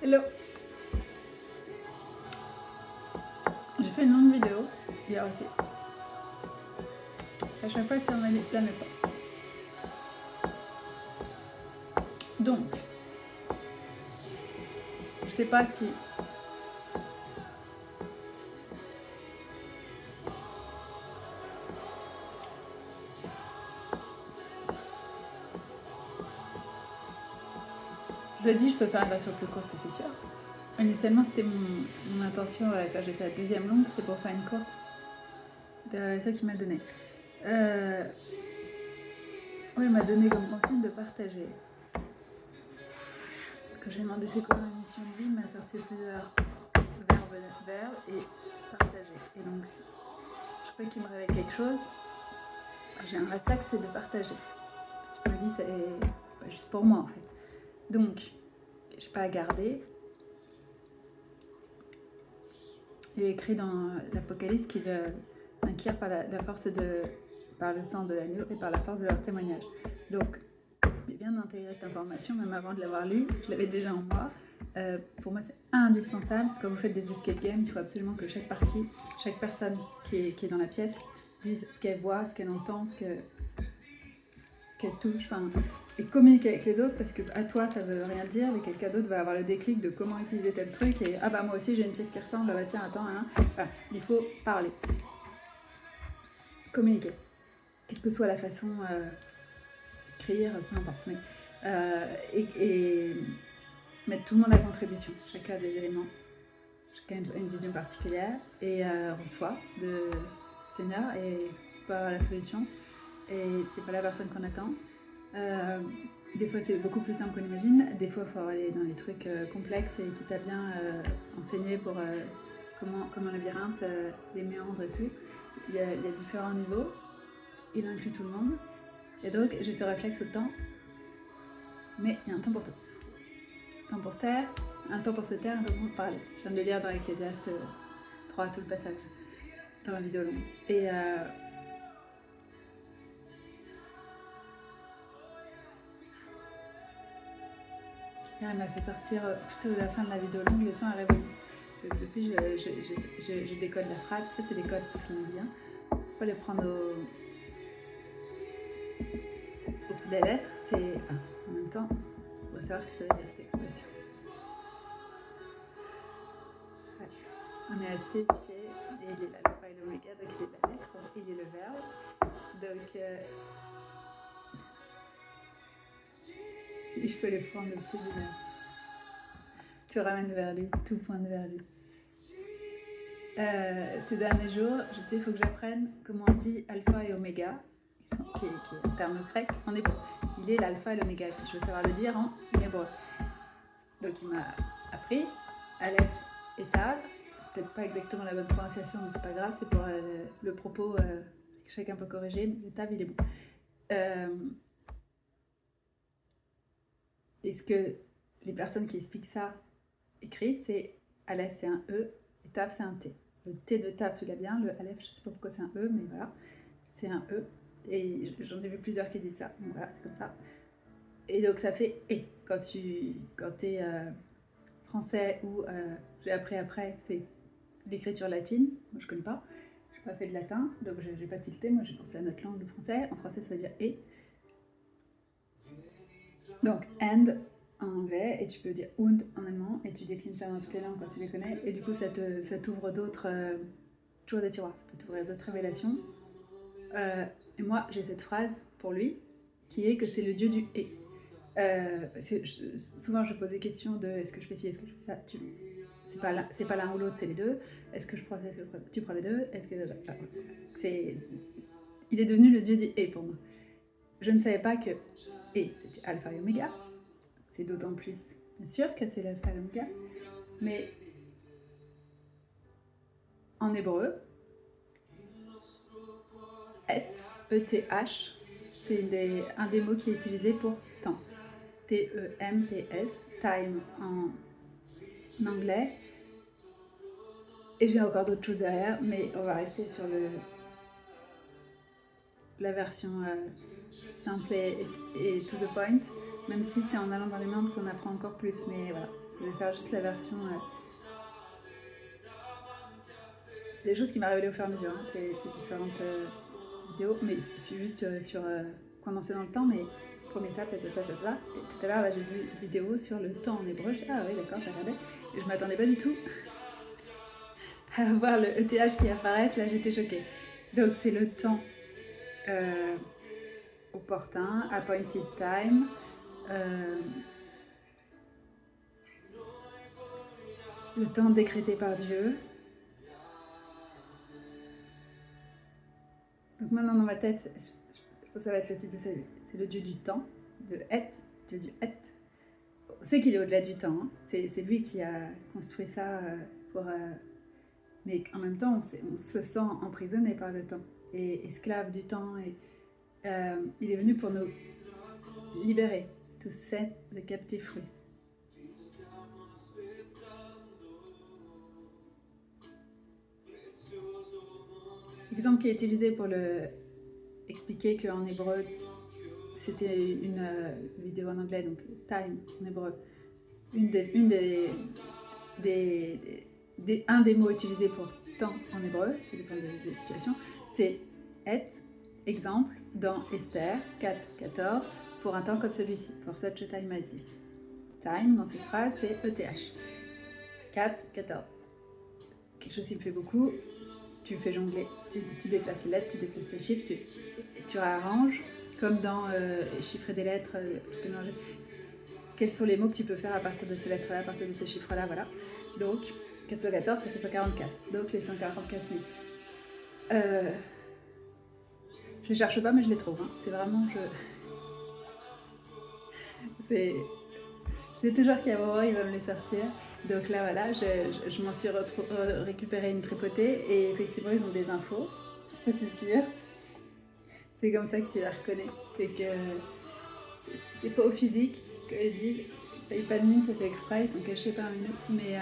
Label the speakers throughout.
Speaker 1: Hello. J'ai fait une longue vidéo hier aussi. À chaque fois, c'est on m'a dit là, mais pas. Donc, je sais pas si jeudi, je peux faire une version plus courte, c'est sûr. Initialement, c'était mon intention quand j'ai fait la deuxième longue, c'était pour faire une courte. C'est ça qu'il m'a donné. Oui, il m'a donné comme consigne de partager. Quand j'ai demandé c'est quoi ma mission de vie, il m'a sorti plusieurs verbes et partager. Et donc, je crois qu'il me révèle quelque chose. J'ai un réflexe, c'est de partager. Je me dis, c'est pas juste pour moi en fait. Donc, j'ai pas à garder. Il est écrit dans l'Apocalypse qu'il inquiert par la force par le sang de l'agneau et par la force de leur témoignage. Donc, j'ai bien intégré cette information, même avant de l'avoir lue, je l'avais déjà en moi. Pour moi, c'est indispensable. Quand vous faites des escape games, il faut absolument que chaque personne qui est dans la pièce, dise ce qu'elle voit, ce qu'elle entend, ce qu'elle touche, et communique avec les autres, parce que à toi ça veut rien dire, mais quelqu'un d'autre va avoir le déclic de comment utiliser tel truc, et ah bah moi aussi j'ai une pièce qui ressemble, ah bah tiens attends, hein. Voilà, il faut parler, communiquer, quelle que soit la façon, écrire, peu importe, mais et mettre tout le monde à contribution, chacun des éléments, chacun a une vision particulière, et reçoit de Seigneur et pas la solution, et c'est pas la personne qu'on attend. Des fois c'est beaucoup plus simple qu'on imagine, des fois il faut aller dans les trucs complexes et qui t'a bien enseigné pour comme un labyrinthe, les méandres et tout. Il y a différents niveaux, il inclut tout le monde, et donc j'ai ce réflexe au temps, mais il y a un temps pour tout. Un temps pour taire, un temps pour se taire, un temps pour parler. Je viens de le lire dans Ecclésiaste 3, tout le passage, dans la vidéo longue. Et elle m'a fait sortir tout à la fin de la vidéo longue, le temps est révolu. Donc depuis, je décode la phrase. En fait, c'est des codes, ce qui me vient. Il ne faut pas les prendre au pied de la lettre. En même temps, on va savoir ce que ça veut dire, cette équation. Ouais. On est à C pieds, et il est l'alpha et l'oméga, donc il est la lettre, il est le verbe. Donc, si je peux les prendre au pied du verbe, tu ramènes vers lui, tout pointe vers lui. Ces derniers jours, je disais, il faut que j'apprenne comment on dit alpha et oméga, qui est un terme grec en hébreu. Il est l'alpha et l'oméga. Je veux savoir le dire en hébreu. Donc il m'a appris Aleph et Tav. C'est peut-être pas exactement la bonne prononciation, mais c'est pas grave. C'est pour le propos que chacun peut corriger. Mais le Tav, il est bon. Et ce que les personnes qui expliquent ça écrivent, c'est Aleph, c'est un E, et Tav, c'est un T. Le T de Tav, tu l'as bien. Le Aleph, je sais pas pourquoi c'est un E, mais voilà, c'est un E. Et j'en ai vu plusieurs qui disent ça. Donc voilà, c'est comme ça. Et donc ça fait et quand t'es français ou j'ai appris après, c'est l'écriture latine. Moi je connais pas, j'ai pas fait de latin, donc j'ai pas tilté. Moi j'ai pensé à notre langue, le français. En français ça veut dire et. Donc and en anglais, et tu peux dire und en allemand, et tu déclines ça dans toutes les langues quand tu les connais. Et du coup ça t'ouvre d'autres toujours des tiroirs, ça peut t'ouvrir d'autres révélations. Et moi j'ai cette phrase pour lui qui est que c'est le dieu du et. Parce que souvent je pose des questions de est-ce que je fais ci, est-ce que je fais ça, c'est pas l'un ou l'autre, c'est les deux. Est-ce que je prends, tu prends les deux, est-ce que il est devenu le dieu du et pour moi. Je ne savais pas que et c'était alpha et oméga. C'est d'autant plus bien sûr que c'est l'alpha et l'oméga, mais en hébreu, ETH, c'est un des mots qui est utilisé pour temps. T-E-M-P-S, time en anglais. Et j'ai encore d'autres choses derrière, mais on va rester sur la version simple et to the point, même si c'est en allant dans les membres qu'on apprend encore plus, mais voilà. Je vais faire juste la version. C'est des choses qui m'ont révélé au fur et à mesure, hein, ces différentes vidéos, mais c'est juste sur condenser dans le temps, mais premier ça, et tout à l'heure là j'ai vu une vidéo sur le temps en hébreu, ah oui d'accord, j'ai regardé, et je m'attendais pas du tout à voir le ETH qui apparaisse, là j'étais choquée. Donc c'est le temps opportun, appointed time, le temps décrété par Dieu. Donc maintenant dans ma tête, ça va être le titre de c'est le dieu du temps, de Het, dieu du Het. On sait qu'il est au-delà du temps, hein. C'est lui qui a construit ça pour... mais en même temps, on se sent emprisonné par le temps et esclave du temps. Et il est venu pour nous libérer, to set the captive free. L'exemple qui est utilisé pour expliquer qu'en hébreu, c'était une vidéo en anglais, donc time en hébreu, un des mots utilisés pour temps en hébreu, ça dépend des situations, c'est et, exemple, dans Esther 4.14, pour un temps comme celui-ci, for such a time as this. Time, dans cette phrase, c'est ETH. 4.14. Quelque chose qui me fait beaucoup, tu fais jongler, tu déplaces les lettres, tu déplaces tes chiffres, tu réarranges, comme dans chiffrer des lettres, tu peux mélanger. Quels sont les mots que tu peux faire à partir de ces lettres-là, à partir de ces chiffres-là, voilà. Donc, 414, ça fait 144. Donc, les 144 000. Je cherche pas, mais je les trouve. Hein. C'est vraiment... J'ai toujours qu'à voir, il va me les sortir. Donc là, voilà, je m'en suis récupéré une tripotée. Et effectivement, ils ont des infos. Ça, c'est sûr. C'est comme ça que tu la reconnais. C'est que... C'est pas au physique qu'ils disent. Paye pas de mine, ça fait exprès. Ils sont cachés par minute. Mais...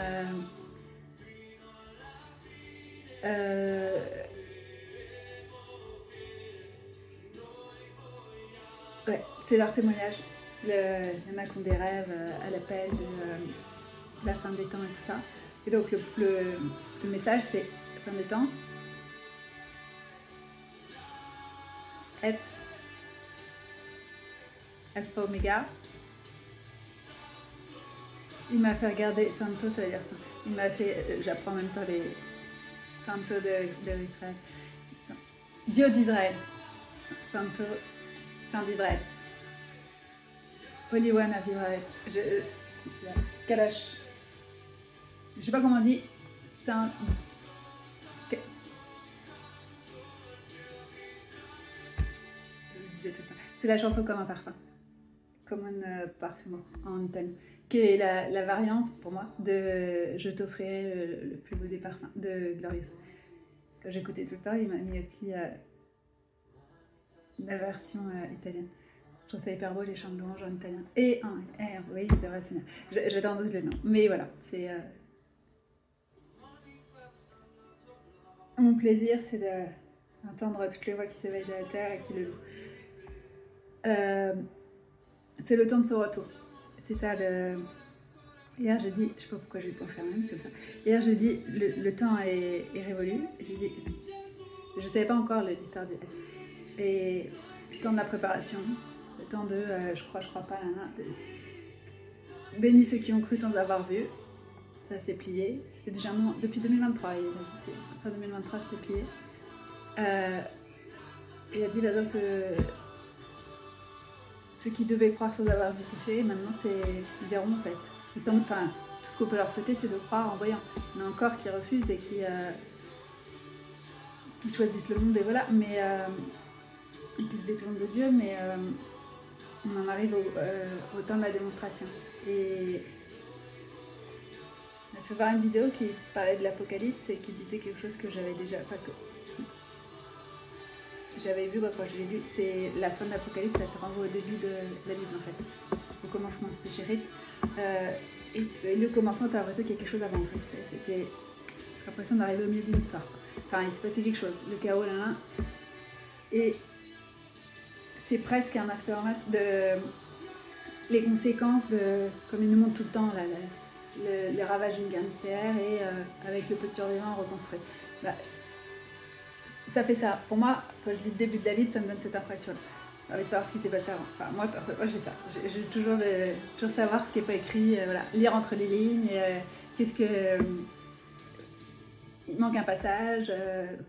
Speaker 1: ouais, c'est leur témoignage. Il y en a qui ont des rêves à l'appel de la fin des temps et tout ça. Et donc le message c'est la fin des temps. Et Alpha Omega. Il m'a fait regarder Santo, ça veut dire ça. Il m'a fait, j'apprends en même temps les Santo d'Israël. Dieu d'Israël. Santo, Saint d'Israël. Holy One of Israël. Kalash. Je sais pas comment on dit. Saint. Je le disais tout le temps. C'est la chanson Comme un parfum. Comme un parfum en italien. Qui est la variante pour moi de Je t'offrirai le plus beau des parfums de Glorious. Quand j'écoutais tout le temps, il m'a mis aussi la version italienne. Je trouve ça hyper beau les chants de louange en italien. Et oui, c'est vrai, c'est bien. J'attends d'autres les noms. Mais voilà, c'est. Mon plaisir, c'est d'entendre toutes les voix qui s'éveillent de la terre et qui le louent. C'est le temps de son retour. C'est ça le. Hier, j'ai dit, je sais pas pourquoi j'ai pas faire même, c'est ça. Hier, j'ai dit, le temps est révolu. J'ai dit, je savais pas encore l'histoire du S. Et le temps de la préparation, le temps de je crois pas, là. Bénis ceux qui ont cru sans avoir vu. Ça s'est plié. C'est déjà depuis 2023. Fin 2023, c'était plié. Et il a dit, bah, ceux qui devaient croire sans avoir vu, c'est fait. Maintenant, ils verront en fait. Tout ce qu'on peut leur souhaiter, c'est de croire en voyant. Il y en a encore qui refusent et qui choisissent le monde, et voilà, mais qui se détournent de Dieu, mais on en arrive au temps de la démonstration. Et il m'a fait voir une vidéo qui parlait de l'Apocalypse et qui disait quelque chose que j'avais déjà... que j'avais vu quand je l'ai lu. C'est la fin de l'Apocalypse, ça te renvoie au début de la Bible en fait. Au commencement, j'ai et le commencement, t'as l'impression qu'il y a quelque chose avant en fait. C'était l'impression d'arriver au milieu d'une histoire. Enfin, il s'est passé quelque chose, le chaos, là. Et c'est presque un aftermath de les conséquences de, comme il nous montre tout le temps, les ravages d'une guerre nucléaire et avec le peu de survivants reconstruit. Bah, ça fait ça. Pour moi, quand je lis le début de la Bible, ça me donne cette impression-là. Envie de savoir ce qui s'est passé avant. Enfin, moi, personnellement, j'ai ça. J'ai toujours, toujours savoir ce qui n'est pas écrit, voilà. Lire entre les lignes, et, qu'est-ce que... il manque un passage,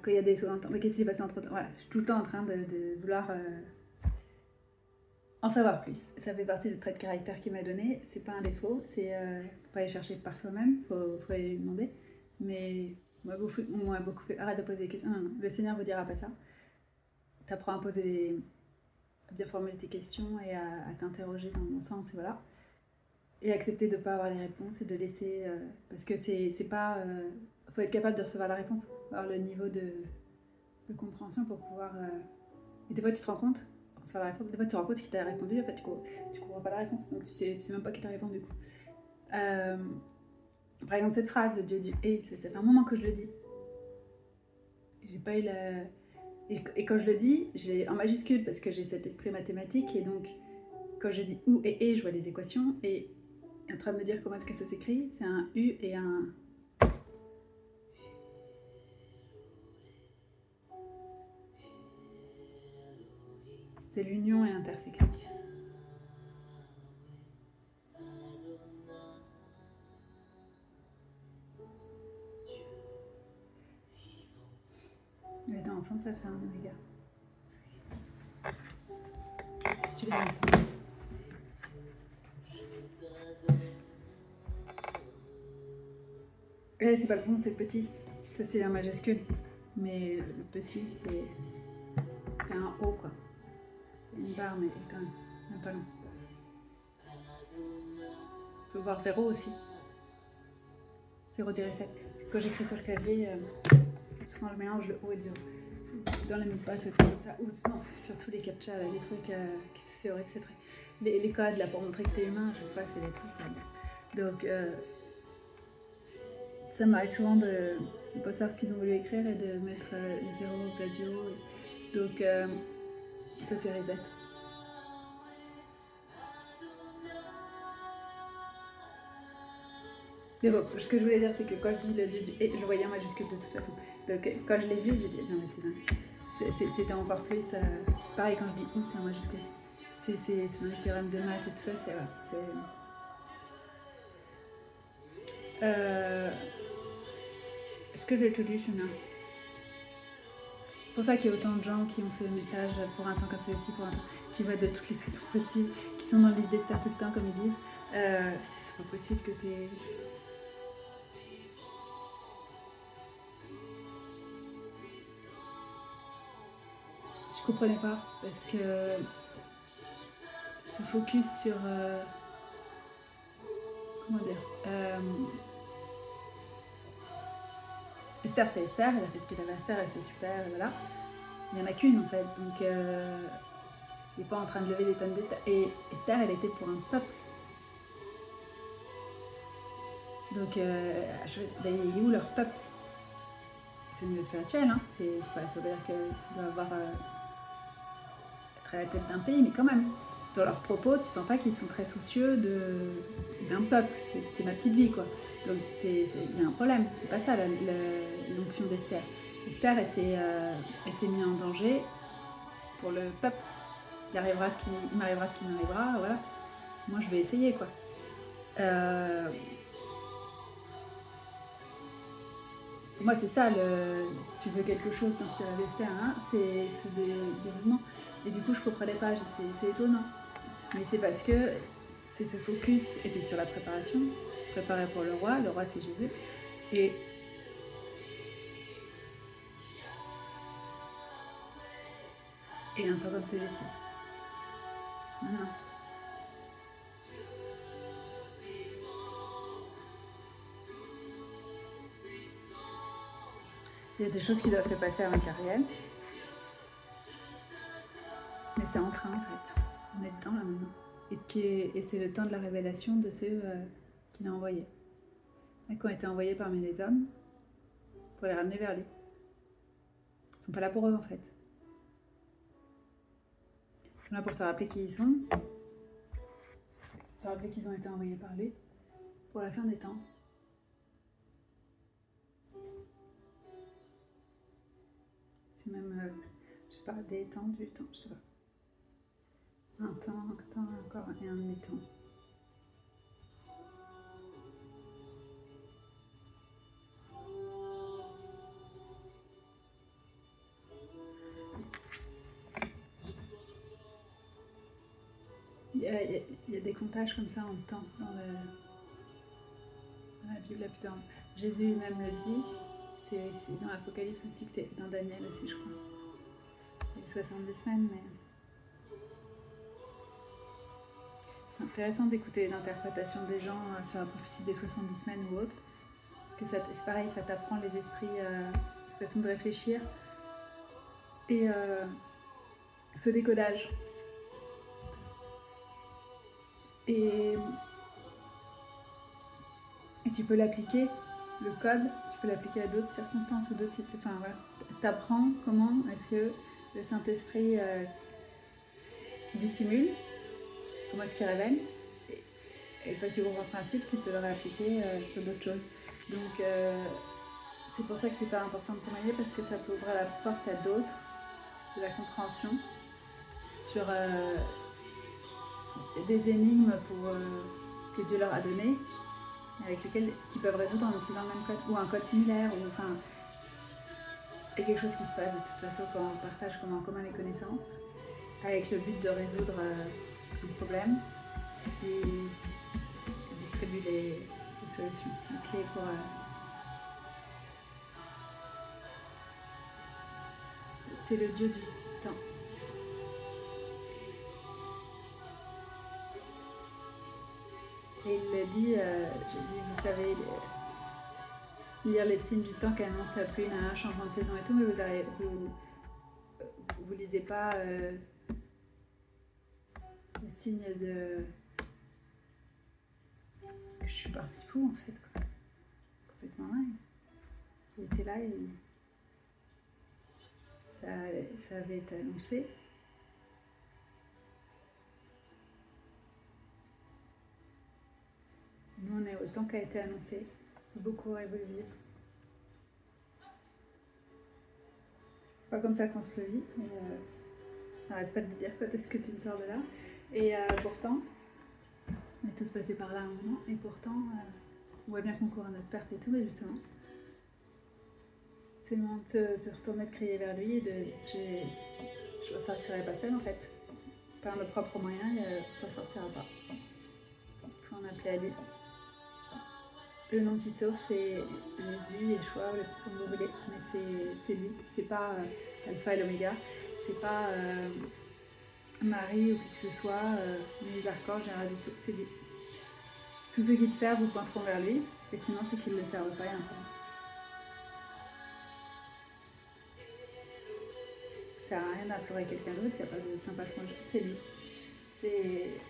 Speaker 1: quand il y a des sauts dans le temps. Mais qu'est-ce qui s'est passé entre temps? Voilà, je suis tout le temps en train de vouloir en savoir plus. Ça fait partie des traits de caractère qu'il m'a donné. C'est pas un défaut, c'est faut pas aller chercher par soi-même, faut aller lui demander. Mais moi, beaucoup fait. Arrête de poser des questions. Non, non, le Seigneur vous dira pas ça. T'apprends à poser à bien formuler tes questions et à t'interroger dans mon sens, et voilà. Et accepter de ne pas avoir les réponses et de laisser. Parce que c'est pas. Faut être capable de recevoir la réponse, avoir le niveau de compréhension pour pouvoir. Et des fois, tu te rends compte, recevoir la réponse, des fois, tu te rends compte qui t'a répondu, en fait, tu comprends pas la réponse, donc tu sais même pas qui t'a répondu, du coup. Par exemple, cette phrase, Dieu dit, et ça fait un moment que je le dis. J'ai pas eu la. Et quand je le dis, j'ai en majuscule parce que j'ai cet esprit mathématique, et donc quand je dis ou et, je vois les équations, et en train de me dire comment est-ce que ça s'écrit, c'est un U et un. C'est l'union et l'intersection. Les deux ensemble, ça fait un oméga. Tu les mets ensemble. Là, c'est pas le bon, c'est le petit. Ça, c'est la majuscule. Mais le petit, c'est un O, quoi. Une barre, mais quand même pas long. On peut voir 0 aussi. 0-7. Quand j'écris sur le clavier, souvent je mélange le O et le 0. Dans les mots de passe, comme ça. Ou non, surtout les captcha, là, les trucs. C'est vrai que c'est très. Les codes, là, pour montrer que t'es humain, je sais pas, c'est des trucs. Là. Donc, ça m'arrive souvent de ne pas savoir ce qu'ils ont voulu écrire et de mettre les 0 au Plasio. Donc, ça fait reset. Mais bon, ce que je voulais dire, c'est que quand je dis le dieu du et, je le voyais en majuscule de toute façon. Donc quand je l'ai vu, j'ai dit non mais c'est dingue. C'était encore plus pareil quand je dis ou, c'est en majuscule. C'est dans les théorèmes de maths et tout ça, c'est voilà. Est-ce que j'ai tout lu, Julien? C'est pour ça qu'il y a autant de gens qui ont ce message pour un temps comme celui-ci, pour un temps. Qui voient de toutes les façons possibles, qui sont dans le livre d'Esther tout le temps, comme ils disent. C'est pas possible que t'aies. Je comprenais pas parce que ce focus sur comment dire Esther, c'est Esther, elle a fait ce qu'elle avait à faire et c'est super, et voilà. Il n'y en a qu'une en fait, donc il n'est pas en train de lever des tonnes d'Esther. Et Esther, elle était pour un peuple. Donc, il est où leur peuple? C'est au niveau spirituel, hein. Ça veut dire qu'elle doit avoir être à la tête d'un pays, mais quand même. Dans leurs propos, tu sens pas qu'ils sont très soucieux d'un peuple. C'est ma petite vie, quoi. Donc il y a un problème. C'est pas ça l'onction d'Esther. Esther, elle s'est mise en danger pour le peuple. Il m'arrivera ce qui m'arrivera, voilà. Moi, je vais essayer, quoi. Moi, c'est ça, si tu veux quelque chose t'inspirer d'Esther, hein, c'est des mouvements. Et du coup, je comprenais pas, c'est étonnant. Mais c'est parce que c'est ce focus, et puis sur la préparation, préparer pour le roi c'est Jésus. Et un temps comme celui-ci. Non. Il y a des choses qui doivent se passer avant qu'il arrive. Mais c'est en train, en fait. On est dedans là maintenant. Et c'est le temps de la révélation de ceux qu'il a envoyés. Qui ont été envoyés parmi les hommes pour les ramener vers lui. Ils sont pas là pour eux en fait. Ils sont là pour se rappeler qui ils sont, se rappeler qu'ils ont été envoyés par lui. pour la fin des temps. C'est même, je sais pas, des temps, du temps, je sais pas. Un temps, encore et un demi-temps. Il y a des comptages comme ça en temps dans la Bible à plusieurs. Jésus même le dit, c'est dans l'Apocalypse aussi, que c'est dans Daniel aussi, je crois. Il y a 70 semaines, mais c'est intéressant d'écouter les interprétations des gens sur la prophétie des 70 semaines ou autre. Parce que c'est pareil, ça t'apprend les esprits, façon de réfléchir. Et ce décodage. Et tu peux l'appliquer, le code, tu peux l'appliquer à d'autres circonstances ou d'autres types. Enfin voilà, t'apprends comment est-ce que le Saint-Esprit dissimule, comment est-ce qu'il révèle. Et une fois que tu comprends le principe, tu peux le réappliquer sur d'autres choses. Donc c'est pour ça que c'est pas important de témoigner, parce que ça peut ouvrir la porte à d'autres, de la compréhension sur des énigmes que Dieu leur a données, avec lesquelles qu'ils peuvent résoudre en utilisant le même code, ou un code similaire, ou enfin, il y a quelque chose qui se passe de toute façon quand on partage en commun les connaissances, avec le but de résoudre un problème et distribuer les solutions, les clés pour... C'est le Dieu du temps. Et il dit, Jésus, vous savez lire les signes du temps qui annoncent la pluie, un changement de saison et tout, mais vous lisez pas les signes de... Je suis parmi vous en fait, quoi. Complètement dingue. Il était là et ça avait été annoncé. Nous on est au temps qui a été annoncé. Beaucoup auraient voulu vivre. C'est pas comme ça qu'on se le vit, mais n'arrête pas de dire quand est-ce que tu me sors de là. Et pourtant, on est tous passés par là à un moment, et pourtant, on voit bien qu'on court à notre perte et tout, mais justement, c'est le moment de se retourner, de crier vers lui, et je ne sortirai pas seule en fait. Par nos propres moyens, ça ne sortira pas. Il faut en appeler à lui. Le nom qui sauve, c'est Jésus, Yeshua, comme vous voulez, mais c'est lui. C'est pas Alpha et l'Oméga, c'est pas Marie ou qui que ce soit, ni les archanges, rien du tout, c'est lui. Tous ceux qui le servent vous pointeront vers lui, et sinon c'est qu'ils ne le servent pas, il y a un problème. Ça sert à rien d'implorer quelqu'un d'autre, il n'y a pas de saint patron, c'est lui. C'est...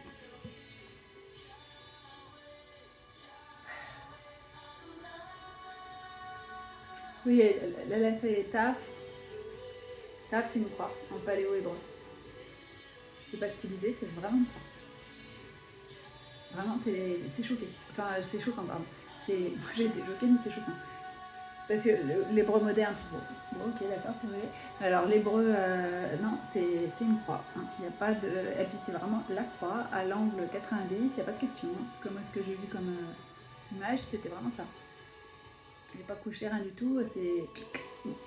Speaker 1: Oui, l'Aleph et Tav. Tav, c'est une croix, en paléo-hébreu. C'est pas stylisé, c'est vraiment une croix. Vraiment, c'est choqué. Enfin, c'est choquant, pardon. Moi, j'ai été choquée, mais c'est choquant. Parce que l'hébreu moderne, tu vois, bon, ok, d'accord, c'est vrai. Alors, l'hébreu, non, c'est une croix. Hein. Il n'y a pas de... Et puis, c'est vraiment la croix à l'angle 90, il n'y a pas de question. Hein. Comment est-ce que j'ai vu comme image, c'était vraiment ça. Elle n'est pas couchée, rien du tout, c'est...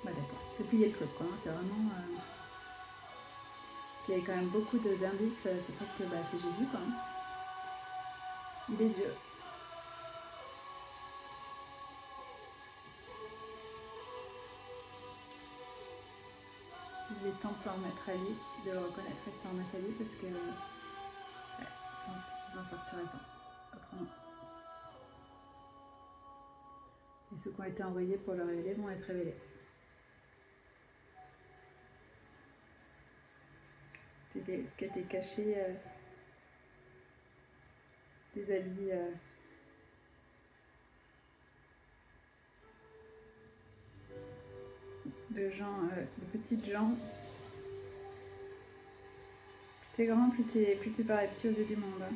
Speaker 1: Bah d'accord, c'est plier le truc, quoi. Hein. C'est vraiment... Il y avait quand même beaucoup d'indices sur le fait que bah, c'est Jésus, quoi. Hein. Il est Dieu. Il est temps de s'en remettre à lui, de le reconnaître et de s'en remettre à lui, parce que vous en sortirez pas autrement. Et ceux qui ont été envoyés pour le révéler vont être révélés. Qui étaient cachés des habits de gens, de petites gens. Plus t'es grand, plus tu parais petit aux yeux du monde. Hein.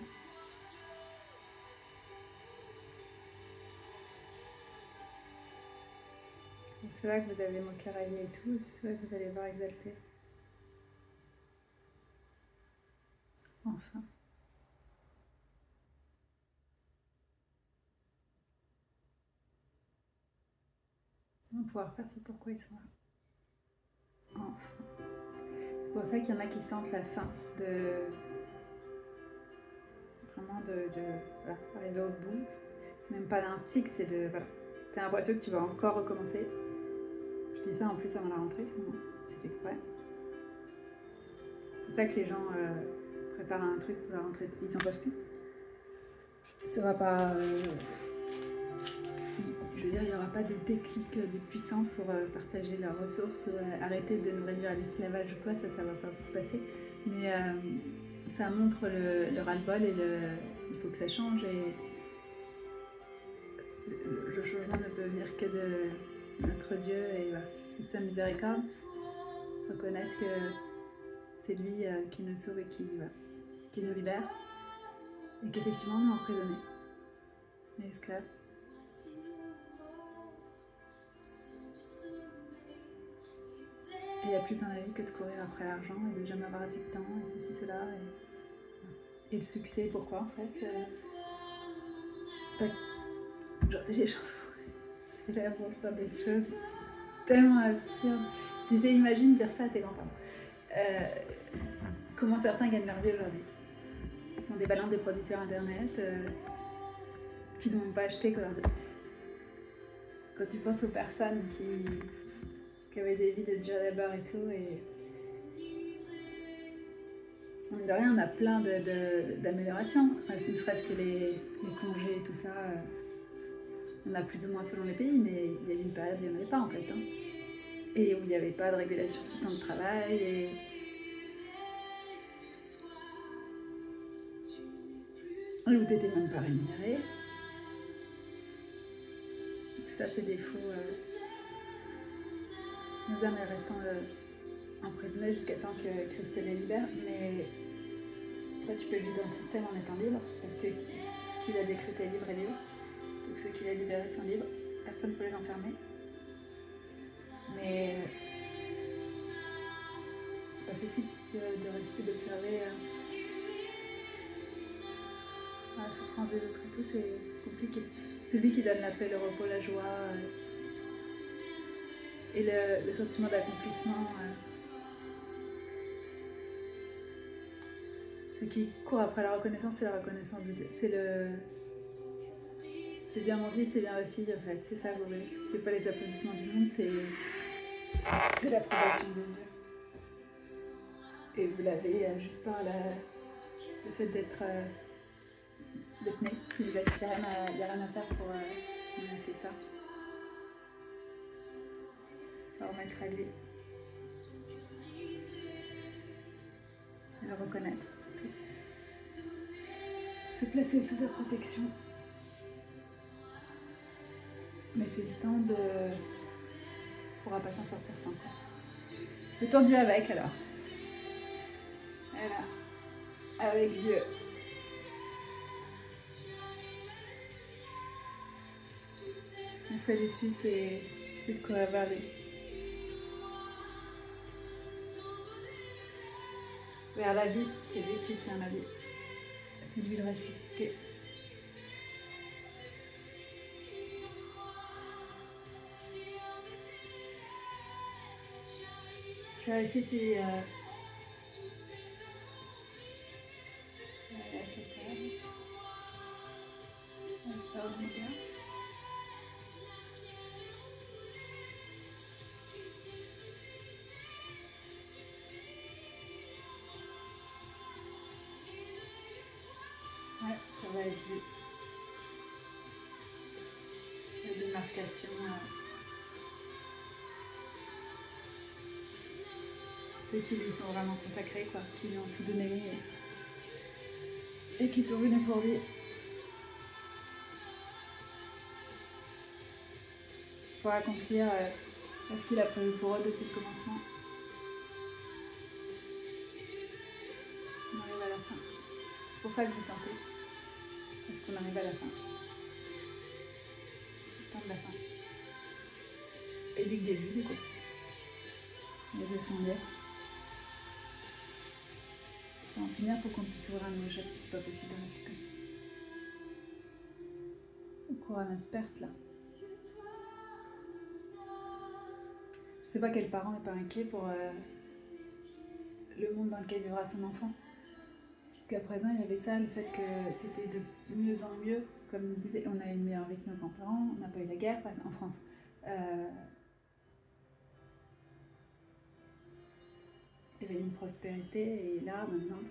Speaker 1: Et ceux-là que vous avez mon cœur raillé et tout, c'est ceux-là que vous allez voir exalter. Enfin. On va pouvoir faire c'est pourquoi ils sont là. Enfin. C'est pour ça qu'il y en a qui sentent la fin de... Vraiment voilà, arriver au bout. C'est même pas d'un cycle, c'est de... Voilà. T'as l'impression que tu vas encore recommencer. Je dis ça en plus avant la rentrée, c'est fait exprès. C'est ça que les gens préparent un truc pour la rentrée. Ils en peuvent plus. Ça va pas... je veux dire, il n'y aura pas de déclic de puissant pour partager leurs ressources, arrêter de nous réduire à l'esclavage ou quoi, ça va pas se passer. Mais ça montre le ras-le-bol et il faut que ça change. Et le changement ne peut venir que de notre Dieu et voilà, de sa miséricorde. Reconnaître que c'est lui qui nous sauve et qui nous libère. Et qu'effectivement, on est emprisonnés. On est esclaves. Et il n'y a plus dans la vie que de courir après l'argent et de jamais avoir assez de temps et ceci, cela. Et le succès, pourquoi en fait genre les gens c'est là pour faire des choses tellement absurdes. Tu sais, imagine dire ça à tes grands-parents. Comment certains gagnent leur vie aujourd'hui. Ils ont des balances des produits sur internet qu'ils n'ont pas acheté. Quand tu penses aux personnes qui avaient des vies de dur labeur et tout, et de rien, on a plein d'améliorations. Enfin, ne serait-ce que les congés et tout ça, on a plus ou moins selon les pays, mais il y a eu une période où il n'y en avait pas en fait. Hein. Et où il n'y avait pas de régulation du temps de travail. Et où tu n'étais même pas rémunéré. Tout ça, c'est des faux. Nos âmes restant emprisonnées jusqu'à temps que Christ les libère. Mais après, tu peux vivre dans le système en étant libre, parce que ce qu'il a décrété libre est libre. Donc ceux qu'il a libérés sont libres. Personne ne peut les enfermer. Mais c'est pas facile de rester, d'observer la souffrance des autres et tout, c'est compliqué. C'est lui qui donne la paix, le repos, la joie et le sentiment d'accomplissement. Ceux qui courent après la reconnaissance, c'est la reconnaissance de Dieu. C'est bien mon fils, c'est bien ma fille, en fait. C'est ça, vous voyez. C'est pas les applaudissements du monde, c'est l'approbation de Dieu. Et vous l'avez juste par le fait d'être né. Il n'y a rien à faire pour mériter ça. Pour remettre à lui. Et le reconnaître. Se placer sous sa protection. Mais c'est le temps de... On pourra pas s'en sortir sans quoi. Le temps de Dieu avec alors. Voilà. Avec Dieu. La seule issue, c'est de courir vers lui. Vers la vie, c'est lui qui tient la vie. C'est lui le ressuscité. Je vérifie si... Ouais, ça va être vu. La démarcation. Ceux qui lui sont vraiment consacrés, quoi, qui lui ont tout donné et qui sont venus pour lui. Pour accomplir ce qu'il a prévu pour eux depuis le commencement. On arrive à la fin. C'est pour ça que vous sentez. Parce qu'on arrive à la fin. Le temps de la fin. Et dès le début, du coup, les deux sont liés. On va en finir pour qu'on puisse ouvrir un nouveau chapitre, c'est pas possible de rester comme ça. On court à notre perte là. Je sais pas quel parent n'est pas inquiet pour le monde dans lequel vivra son enfant. Jusqu'à présent, il y avait ça, le fait que c'était de mieux en mieux. Comme on disait, on a eu une meilleure vie que nos grands-parents, on n'a pas eu la guerre en France. Il y avait une prospérité, et là, maintenant,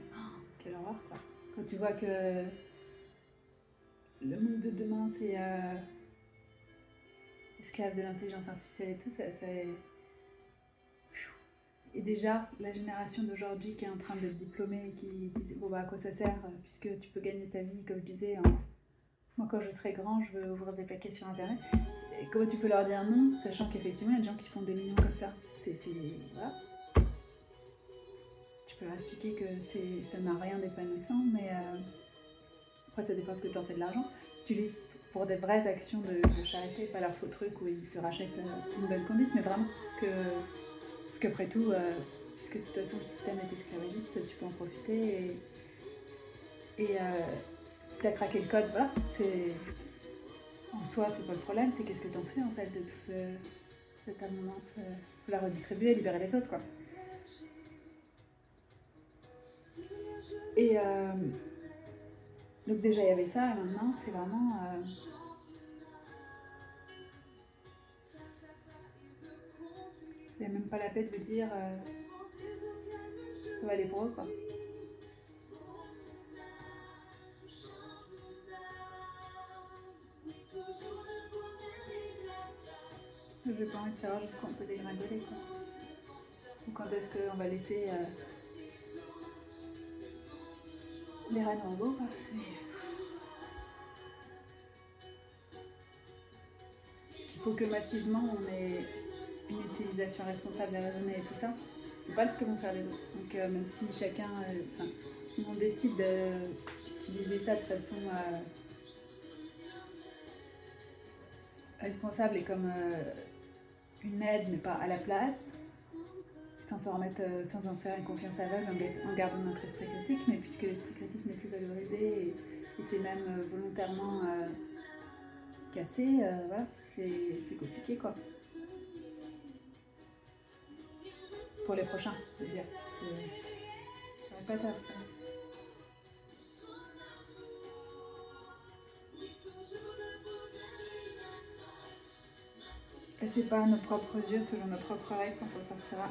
Speaker 1: quelle horreur, quoi. Quand tu vois que le monde de demain, c'est esclave de l'intelligence artificielle et tout, ça et déjà, la génération d'aujourd'hui qui est en train d'être diplômée et qui disait bon bah à quoi ça sert puisque tu peux gagner ta vie, comme je disais, moi quand je serai grand, je veux ouvrir des paquets sur internet. Et comment tu peux leur dire non, sachant qu'effectivement il y a des gens qui font des millions comme ça. Voilà. Tu peux leur expliquer que ça n'a rien d'épanouissant, mais après ça dépend ce que tu en fais de l'argent. Si tu utilises pour des vraies actions de charité, pas leur faux truc où ils se rachètent une bonne conduite, mais vraiment que parce qu'après tout, puisque de toute façon le système est esclavagiste, tu peux en profiter. Et si tu as craqué le code, voilà, en soi, c'est pas le problème, c'est qu'est-ce que tu en fais en fait de toute cette abondance. Faut la redistribuer et libérer les autres, quoi. Et donc déjà il y avait ça, et maintenant c'est vraiment... c'est même pas la peine de dire ça va aller pour eux, quoi. J'ai pas envie de savoir jusqu'où on peut dégringoler, quoi. Ou quand est-ce qu'on va laisser les rênes en robots, quoi. Il faut que massivement on ait une utilisation responsable et raisonnée et tout ça. C'est pas ce que vont faire les autres. Donc même si chacun, si on décide d'utiliser ça de façon responsable et comme une aide mais pas à la place, sans en faire une confiance aveugle en gardant notre esprit critique, mais puisque l'esprit critique n'est plus valorisé et c'est même volontairement cassé, voilà, c'est compliqué, quoi. Pour les prochains, je veux dire. Ça va pas être après. Et c'est pas à nos propres yeux, selon nos propres règles, qu'on s'en sortira.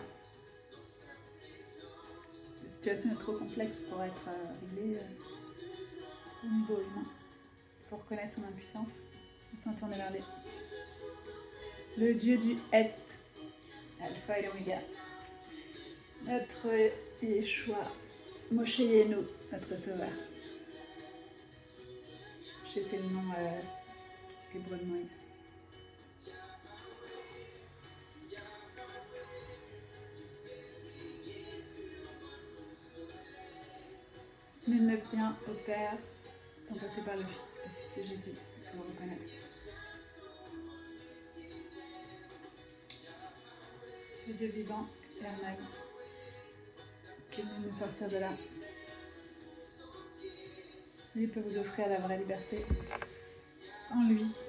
Speaker 1: La situation est trop complexe pour être réglée au niveau humain. Il faut reconnaître son impuissance et s'en tourner vers le Dieu du Het, Alpha et l'Oméga. Notre Yeshua, Moshe Yenu, notre sauveur. Je sais, c'est le nom hébreu de Moïse. Nul ne vient au Père sans passer par le Fils. Le Fils, c'est Jésus, il faut le reconnaître. Le Dieu vivant, éternel, qui est venu nous sortir de là. Lui peut vous offrir la vraie liberté en lui.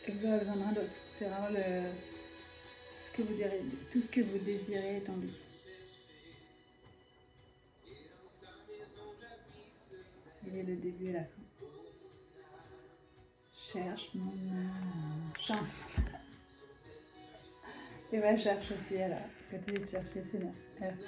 Speaker 1: Et vous aurez besoin d'un d'autre. C'est vraiment tout ce que vous désirez est en lui. Il est le début et la fin. Cherche mon âme. Chante. Et va chercher aussi, alors. Quand tu es chercher, c'est là. Merci.